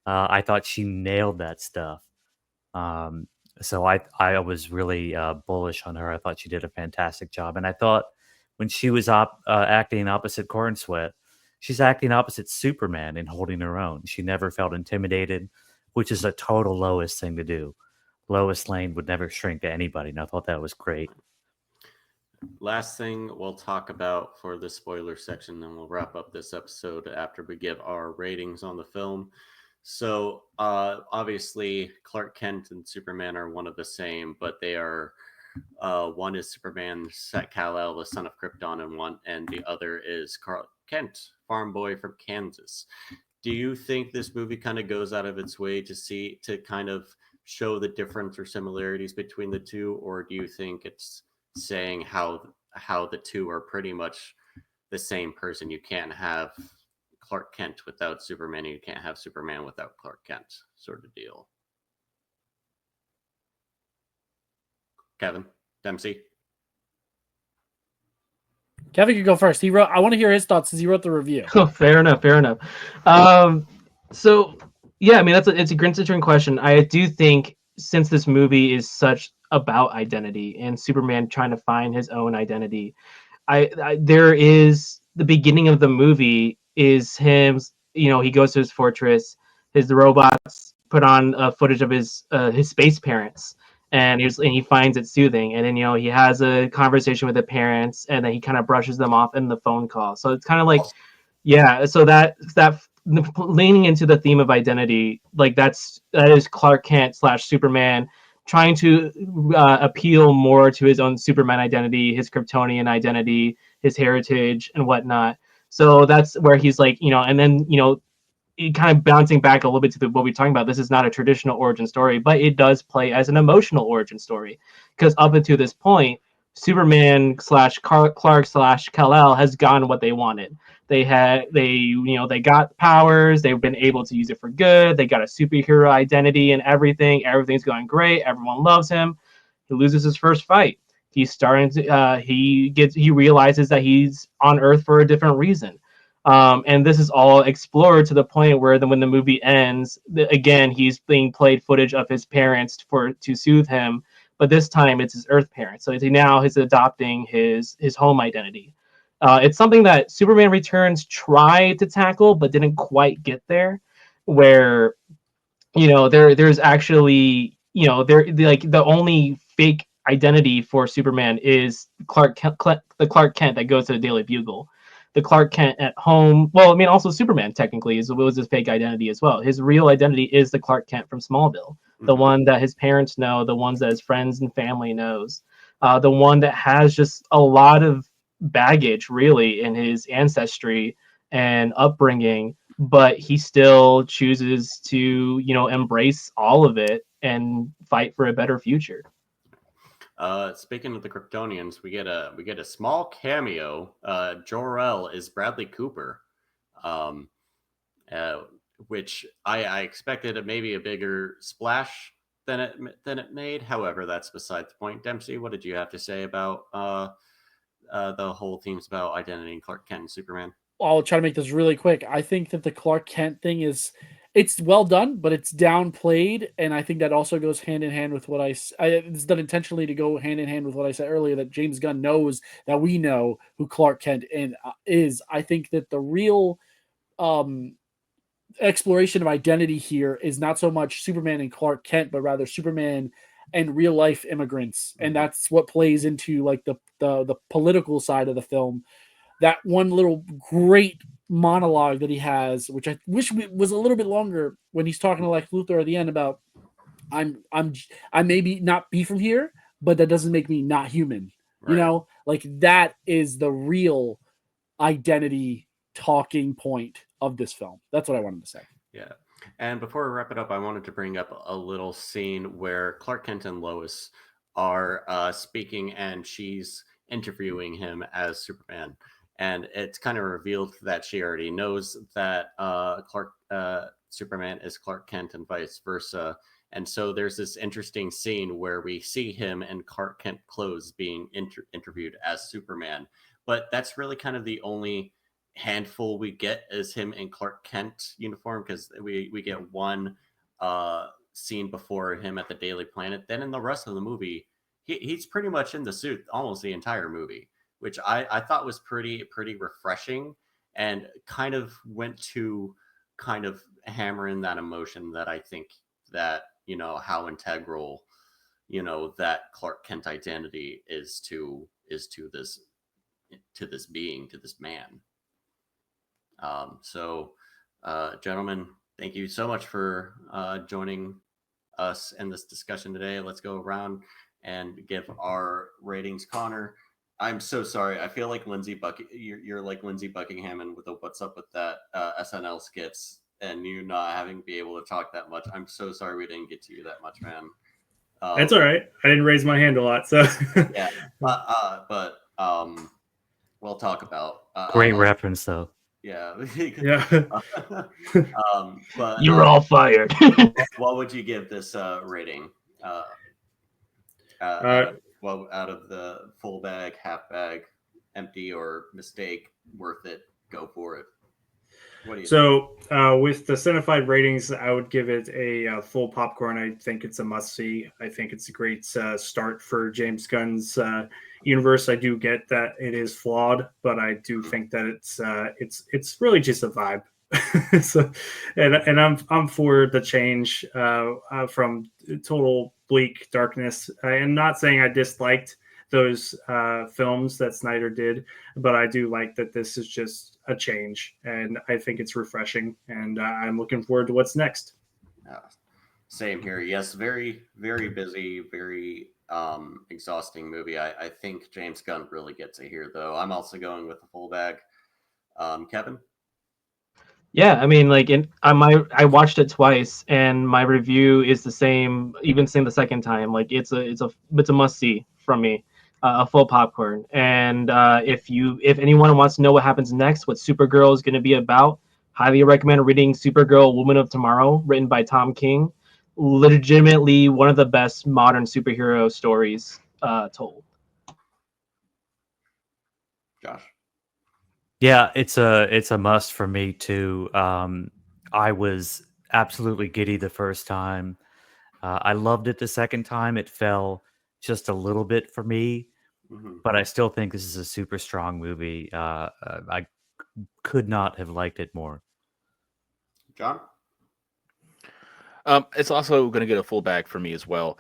I thought she nailed that stuff. So I was really bullish on her. I thought she did a fantastic job. And I thought when she was acting opposite Corn Sweat, she's acting opposite Superman and holding her own. She never felt intimidated, which is a total Lois thing to do. Lois Lane would never shrink to anybody, and I thought that was great. Last thing we'll talk about for the spoiler section, then we'll wrap up this episode after we give our ratings on the film. So obviously Clark Kent and Superman are one of the same, but they are one is Superman, Kal-El, the son of Krypton, and the other is Clark Kent, farm boy from Kansas. Do you think this movie kind of goes out of its way to kind of show the difference or similarities between the two, or do you think it's saying how the two are pretty much the same person? You can't have Clark Kent without Superman, and you can't have Superman without Clark Kent, sort of deal. Kevin, Dempsey. Kevin could go first. I want to hear his thoughts since he wrote the review. Oh, fair enough. So yeah, I mean it's a great interesting question. I do think since this movie is such about identity and Superman trying to find his own identity, there is the beginning of the movie is him he goes to his fortress. His robots put on footage of his space parents, and he finds it soothing. And then he has a conversation with the parents, and then he kind of brushes them off in the phone call. So it's kind of like, yeah. So that leaning into the theme of identity, like that is Clark Kent / Superman trying to appeal more to his own Superman identity, his Kryptonian identity, his heritage, and whatnot. So that's where he's like, and then kind of bouncing back a little bit to what we're talking about. This is not a traditional origin story, but it does play as an emotional origin story, because up until this point, Superman / Clark / Kal-El has gotten what they wanted. They got powers. They've been able to use it for good. They got a superhero identity and everything. Everything's going great. Everyone loves him. He loses his first fight. He's starting to he realizes that he's on Earth for a different reason. And this is all explored to the point where when the movie ends, again, he's being played footage of his parents to soothe him, but this time it's his Earth parents. So now he's adopting his home identity. It's something that Superman Returns tried to tackle, but didn't quite get there. Where there's actually like the only fake identity for Superman is the Clark Kent that goes to the Daily Bugle. The Clark Kent at home, well, I mean, also Superman technically was his fake identity as well. His real identity is the Clark Kent from Smallville, the one that his parents know, the ones that his friends and family knows, the one that has just a lot of baggage really in his ancestry and upbringing, but he still chooses to embrace all of it and fight for a better future. Speaking of the Kryptonians, we get a small cameo. Jor-El is Bradley Cooper, which I expected maybe a bigger splash than it made. However, that's beside the point. Dempsey, what did you have to say about the whole themes about identity and Clark Kent and Superman? I'll try to make this really quick. I think that the Clark Kent thing it's well done, but it's downplayed, and I think that also goes hand in hand with what it's done intentionally to go hand in hand with what I said earlier, that James Gunn knows that we know who Clark Kent is. I think that the real exploration of identity here is not so much Superman and Clark Kent, but rather Superman and real life immigrants, and that's what plays into like the political side of the film. That one little great monologue that he has, which I wish was a little bit longer, when he's talking to Lex Luthor at the end about I maybe not be from here, but that doesn't make me not human. Right. Like that is the real identity talking point of this film. That's what I wanted to say. Yeah. And before we wrap it up, I wanted to bring up a little scene where Clark Kent and Lois are speaking, and she's interviewing him as Superman. And it's kind of revealed that she already knows that Superman is Clark Kent and vice versa. And so there's this interesting scene where we see him in Clark Kent clothes being interviewed as Superman. But that's really kind of the only handful we get is him in Clark Kent uniform, because we get one scene before him at the Daily Planet. Then in the rest of the movie, he's pretty much in the suit almost the entire movie, which I thought was pretty refreshing, and kind of went to kind of hammer in that emotion that I think that, how integral, that Clark Kent identity is to this being, to this man. Gentlemen, thank you so much for joining us in this discussion today. Let's go around and give our ratings. Connor, I'm so sorry. I feel like you're like Lindsey Buckingham and with the what's up with that SNL skits, and you not having to be able to talk that much. I'm so sorry we didn't get to you that much, man. That's all right. I didn't raise my hand a lot, so yeah. But we'll talk about Great reference, though. Yeah. yeah. But You're all fired. what would you give this rating? Out of the full bag, half bag, empty, or mistake, worth it, go for it. What do you think? So with the Cinefied ratings, I would give it a full popcorn. I think it's a must-see. I think it's a great start for James Gunn's universe. I do get that it is flawed, but I do think that it's really just a vibe. So, and I'm for the change from total bleak darkness. I'm not saying I disliked those films that Snyder did, but I do like that this is just a change, and I think it's refreshing, and I'm looking forward to what's next. Same here. Yes, very, very busy, very exhausting movie. I think James Gunn really gets it here, though. I'm also going with the full bag. Kevin? Yeah, I mean, like I watched it twice, and my review is the same, even same the second time. Like it's a must see from me, a full popcorn. And if anyone wants to know what happens next, what Supergirl is going to be about, highly recommend reading Supergirl: Woman of Tomorrow, written by Tom King. Legitimately one of the best modern superhero stories told. Josh? Yeah, it's a must for me too. I was absolutely giddy the first time. I loved it the second time. It fell just a little bit for me, Mm-hmm. but I still think this is a super strong movie. I could not have liked it more. John? It's also going to get a full bag for me as well.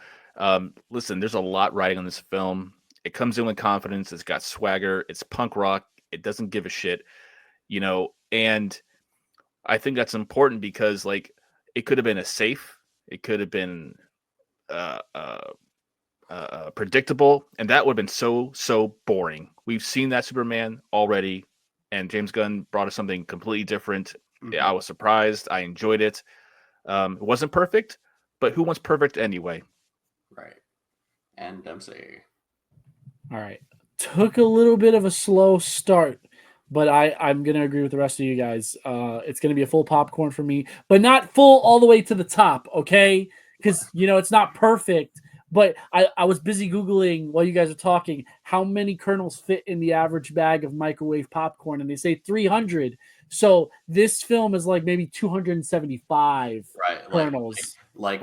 Listen, there's a lot riding on this film. It comes in with confidence. It's got swagger. It's punk rock. It doesn't give a shit, and I think that's important because, like, it could have been a safe. It could have been uh, uh, predictable, and that would have been so boring. We've seen that Superman already, and James Gunn brought us something completely different. Mm-hmm. I was surprised. I enjoyed it. It wasn't perfect, but who wants perfect anyway? Right. And Dempsey. All right. Took a little bit of a slow start, but I'm going to agree with the rest of you guys. It's going to be a full popcorn for me, but not full all the way to the top, okay? Because, it's not perfect. But I was busy Googling while you guys are talking how many kernels fit in the average bag of microwave popcorn, and they say 300. So this film is like maybe 275 Right. kernels. Like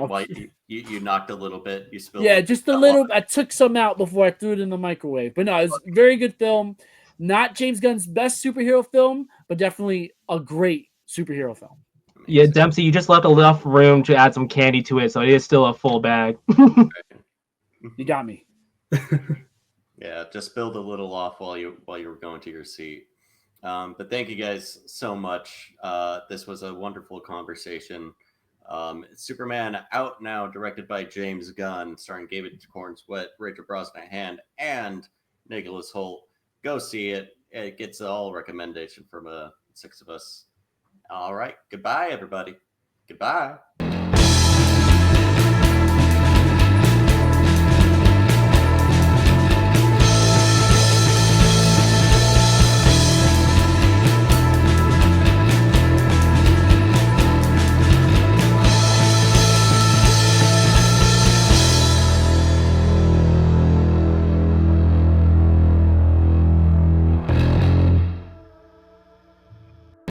you knocked a little bit. You spilled. Yeah, just a little. I took some out before I threw it in the microwave. But no, it's a very good film. Not James Gunn's best superhero film, but definitely a great superhero film. Amazing. Yeah, Dempsey, you just left enough room to add some candy to it, so it is still a full bag. You got me. Yeah, just spilled a little off while you were going to your seat. But thank you guys so much. This was a wonderful conversation. Superman out now, directed by James Gunn, starring David Cornsweet, Rachel Brosnahan, and Nicholas Hoult. Go see it. It gets all recommendation from 6 of us. All right. Goodbye, everybody. Goodbye.